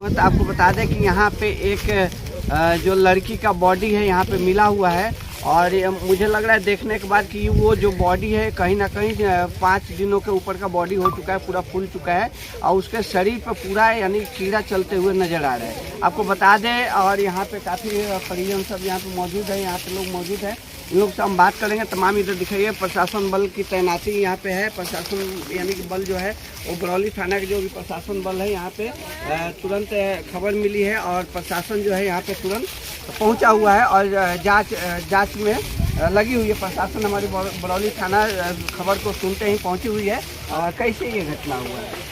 तो आपको बता दें कि यहाँ पे एक जो लड़की का बॉडी है यहाँ पे मिला हुआ है और मुझे लग रहा है देखने के बाद कि वो जो बॉडी है कहीं ना कहीं 5 दिनों के ऊपर का बॉडी हो चुका है, पूरा फूल चुका है और उसके शरीर पर पूरा यानी कीड़ा चलते हुए नजर आ रहा है। आपको बता दें और यहाँ पे काफ़ी परिजन सब यहाँ पे मौजूद है, यहाँ पे लोग मौजूद हैं, इन लोग से हम बात करेंगे। तमाम इधर दिखाइए प्रशासन बल की तैनाती यहाँ पे है। प्रशासन यानी कि बल जो है वो बरौली थाना के जो भी प्रशासन बल है यहाँ पे तुरंत खबर मिली है और प्रशासन जो है यहाँ पे तुरंत पहुँचा हुआ है और जांच में लगी हुई है। प्रशासन हमारी बरौली थाना खबर को सुनते ही पहुँची हुई है। कैसे ये घटना हुआ है?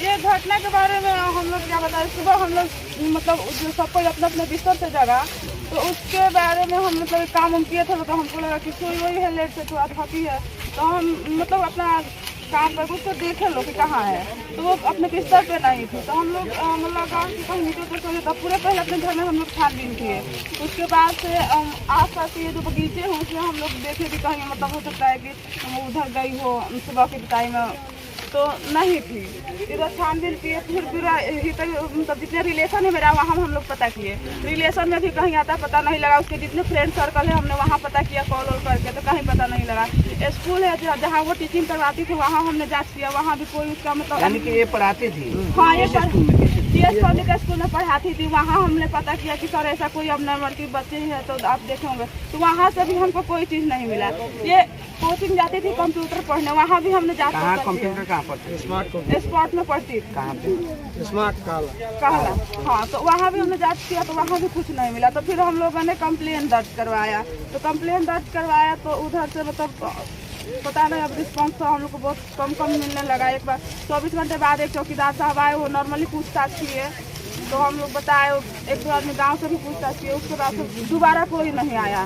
ये घटना के बारे में हम लोग क्या बताएं, सुबह हम लोग मतलब जो सबको अपने अपने बिस्तर से जगा तो उसके बारे में हम मतलब काम हम किए थे तो हमको लगा कि सोई वही है, लेट से थोड़ा थकी है तो हम मतलब अपना काम करके उसको देखे लो कि कहाँ है तो वो अपने बिस्तर पे नहीं थी तो हम लोग मतलब गाँव की कहीं नीचे तो सोचे तब पूरे पहले अपने घर में हम लोग छानबीन किए। उसके बाद से आस पास के जो बगीचे हैं उसमें हम लोग देखे कि कहीं मतलब हो सकता है कि उधर गई हो सुबह के टाइम तो नहीं थी। इधर छानबीन किए फिर पूरा मतलब जितने रिलेशन है मेरा वहाँ हम लोग पता किए, रिलेशन में भी कहीं आता पता नहीं लगा। उसके जितने फ्रेंड सर्कल है हमने वहाँ पता किया कॉल वॉल करके तो कहीं पता नहीं लगा। स्कूल है जहाँ वो टीचिंग करवाती थी वहाँ हमने जांच किया, वहाँ भी कोई उसका मतलब यानी कि ये पढ़ाती थी। हाँ ये CS पब्लिक स्कूल में पढ़ाती थी। वहाँ हमने पता किया कि सर ऐसा कोई अब नंबर की बच्चे हैं तो आप देखेंगे तो वहाँ से भी हमको कोई चीज़ नहीं मिला। ये कोचिंग जाती थी कंप्यूटर पढ़ने, वहाँ भी हमने जाते कंप्यूटर कहाँ पढ़ती? स्मार्ट में पढ़ती थी। कहाँ पे? स्मार्ट कहला। हाँ तो वहाँ भी हमने जांच किया तो वहाँ भी कुछ नहीं मिला। तो फिर हम लोगों ने कंप्लेन दर्ज करवाया तो कंप्लेन दर्ज करवाया तो उधर से मतलब पता नहीं अब रिस्पॉन्स तो हम लोग को बहुत कम मिलने लगा। एक बार 24 घंटे बाद एक चौकीदार साहब आए, वो नॉर्मली पूछताछ किए तो हम लोग बताए, एक दो आदमी गाँव से भी पूछताछ किए। उसके बाद दोबारा कोई नहीं आया,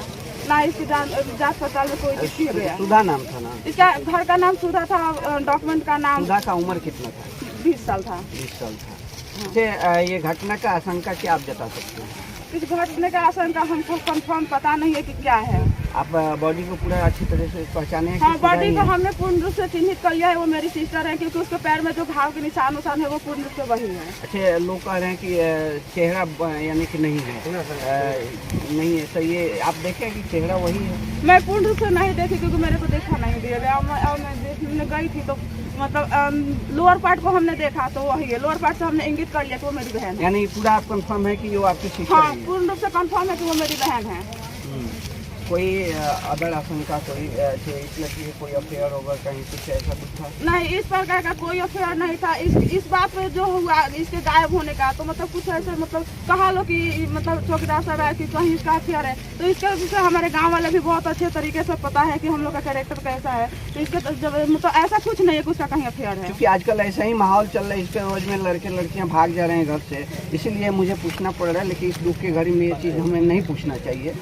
ना इसकी जांच पड़ताल में कोई दिख गया। सुधा नाम था ना? इसका घर का नाम सुधा था, डॉक्यूमेंट का नाम। सुधा का उम्र कितना था? 20 साल था। 20 साल था। ये घटना का आशंका क्या आप जता सकते हैं? इस घटने का आशंका हमको कंफर्म पता नहीं है कि क्या है। आप बॉडी को पूरा अच्छी तरह से पहचाने हैं? हाँ बॉडी को हमने पूर्ण रूप से चिन्हित कर लिया है, वो मेरी सिस्टर है क्योंकि उसके पैर में जो घाव के निशान है वो पूर्ण रूप से वही है। अच्छा, लोग कह रहे हैं कि चेहरा यानी कि नहीं है, नहीं है, तो ये आप देखें कि चेहरा वही है? मैं पूर्ण रूप से नहीं देखी क्योंकि मेरे को देखा नहीं दिया गया। मैं देखने गई थी तो मतलब लोअर पार्ट को हमने देखा तो वही है, लोअर पार्ट से हमने इंगित कर लिया कि वो मेरी बहन है। यानी पूरा आप कंफर्म है कि वो आपकी सिस्टर है? हाँ पूर्ण रूप से कंफर्म है कि वो मेरी बहन है। कोई अदर आशंका कोई इस लड़की के कोई अफेयर होगा कहीं कुछ ऐसा कुछ था? नहीं, इस प्रकार का कोई अफेयर नहीं था। इस बात पे जो हुआ इसके गायब होने का तो मतलब कुछ ऐसे मतलब कहा लो कि मतलब चौकीदार साहब है कि कहीं इसका अफेयर है तो इसके विषय हमारे गांव वाले भी बहुत अच्छे तरीके से पता है कि हम लोग का कैरेक्टर कैसा है तो इसके जब मतलब ऐसा कुछ नहीं है कि उसका कहीं अफेयर है। क्योंकि आजकल ऐसा ही माहौल चल रहा है, इसके रोज में लड़के लड़कियां भाग जा रहे हैं घर से, इसीलिए मुझे पूछना पड़ रहा है। लेकिन इस दुख के घड़ी में ये चीज़ हमें नहीं पूछना चाहिए,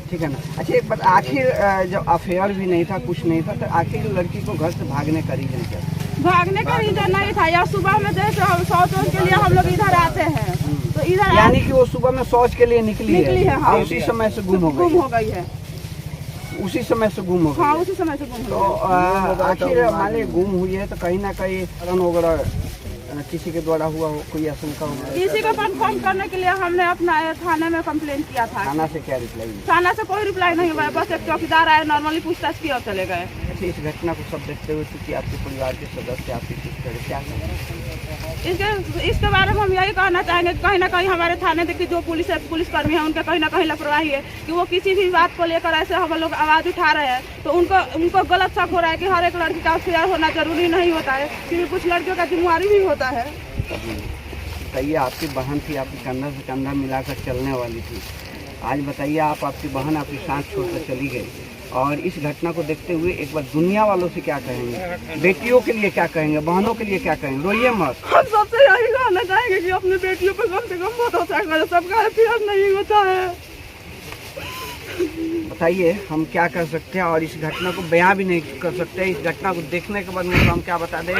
ठीक है ना? अच्छा एक बात, आखिर जब अफेयर भी नहीं था कुछ नहीं था तो आखिर लड़की को घर से भागने का रीजन क्या? भागने का रीजन नहीं था यार, सुबह में जैसे हम शौच के लिए हम लोग इधर आते हैं तो इधर यानी कि वो सुबह में शौच के लिए निकली है हाँ, उसी समय से गुम हो गई है। उसी समय से गुम हो गई? हाँ उसी समय से गुम हो गई। तो आखिर हमारे गुम हुई है तो कहीं ना कहीं कारण वगैरह किसी के द्वारा हुआ हो, कोई आशंका हो? किसी को कंफर्म करने के लिए हमने अपना थाने में कंप्लेन किया था। थाना से क्या रिप्लाई? थाना से कोई रिप्लाई नहीं हुआ, बस एक चौकीदार आए, नॉर्मली पूछताछ किया और चले गए। अच्छा, इस घटना को सब देखते हुए चूँकि आपके परिवार के सदस्य आपकी सिस्टर क्या इसके बारे में हम यही कहना चाहेंगे कहीं ना कहीं हमारे थाने देखिए जो पुलिसकर्मी है उनका कहीं ना कहीं लापरवाही है कि वो किसी भी बात को लेकर ऐसे हम लोग आवाज़ उठा रहे हैं तो उनको गलत शक हो रहा है कि हर एक लड़की का अफेयर होना जरूरी नहीं होता है क्योंकि कुछ लड़कियों का जिम्मेवारी भी होता है। बताइए, आपकी बहन थी, आपकी कंधा से कंधा मिलाकर चलने वाली थी, आज बताइए आपकी बहन आपकी सांस छोड़कर चली गई और इस घटना को देखते हुए एक बार दुनिया वालों से क्या कहेंगे? बेटियों के लिए क्या कहेंगे? बहनों के लिए क्या कहेंगे? रोइए मत। हम सबसे यही कहना चाहेंगे कि अपनी बेटियों पर कम से कम भरोसा करें, सबका अफेयर नहीं होता है। बताइए हम क्या कर सकते हैं और इस घटना को बयां भी नहीं कर सकते। इस घटना को देखने के बाद में हम क्या बता दें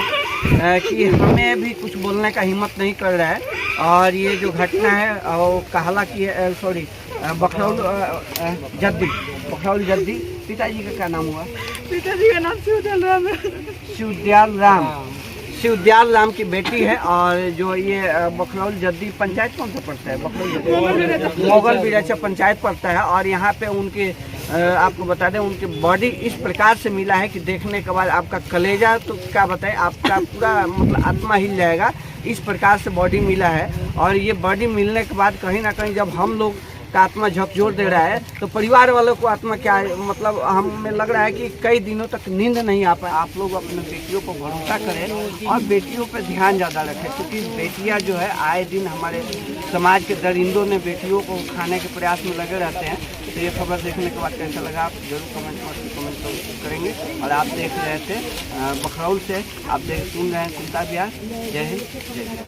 कि हमें भी कुछ बोलने का हिम्मत नहीं कर रहा है। और ये जो घटना है वो कहला की है, सॉरी बखरौल जद्दी। पिताजी का क्या नाम हुआ? पिताजी का नाम शिवदयाल राम है। शिवदयाल राम। शिवदयाल राम की बेटी है और जो ये बखरौल जद्दी पंचायत कौन सा पड़ता है? बखरौल मोगल बिराचा पंचायत पड़ता है। और यहाँ पे उनके आपको बता दें उनकी बॉडी इस प्रकार से मिला है कि देखने के बाद आपका कलेजा तो क्या बताए, आपका पूरा मतलब आत्मा हिल जाएगा, इस प्रकार से बॉडी मिला है। और ये बॉडी मिलने के बाद कहीं ना कहीं जब हम लोग का आत्मा झकझोर दे रहा है तो परिवार वालों को आत्मा क्या मतलब हमें लग रहा है कि कई दिनों तक नींद नहीं आ पाए। आप लोग अपने बेटियों को भरोसा करें और बेटियों पर ध्यान ज़्यादा रखें, क्योंकि बेटियां जो है आए दिन हमारे समाज के दरिंदों ने बेटियों को खाने के प्रयास में लगे रहते हैं। तो ये खबर देखने के बाद कैसा लगा आप जरूर कमेंट करेंगे। और आप देख रहे थे बखरौल से, आप सुन रहे हैं कुंता बिहार। जय हिंद, जय हिंद।